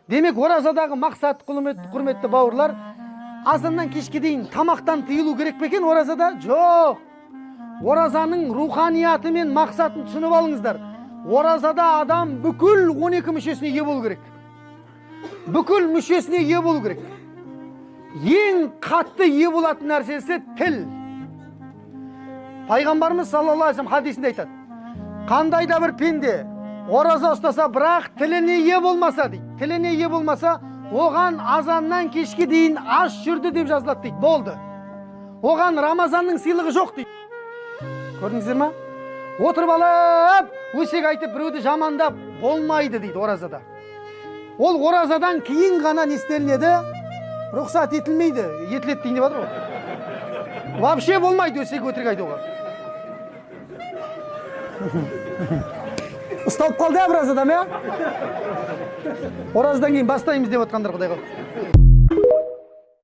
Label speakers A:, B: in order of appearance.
A: Демек, оразадағы мақсат, құрметті бауырлар, азаннан кешке дейін тамақтан тыйылу керек пе екен оразада? Жоқ. Оразаның руханияты мен мақсатын түсініп алыңыздар. Оразада адам бүкіл 12 мүшесіне ие болу керек. Бүкіл мүшесіне ие болу керек. Ең қатты ие болатын нәрсесі тіл. Пайғамбарымыз саллаллаху алейхи вассалам хадисінде айтады: қандай да бір пенде ораза ұстаса, бірақ тіліне ие болмаса дейді. Тіліне ие болмаса, оған азаннан кешке дейін аш жүрді деп жазылады дейді. Болды. Оған Рамазанның сыйлығы жоқ дейді. Көрдіңіздер ма? Отырып алып, өсек айтып біреуді жамандап болмайды дейді оразада. Ол оразадан кейін ғана не істелінеді? Рұқсат етілмейді, етіледі дейін деп жатыр ғой. Вообще болмайды өсек өтірік айтуға. Ұсталып қалды біраз адам, иә? Оразадан кейін бастаймыз деп отқандар, Құдай қаласа.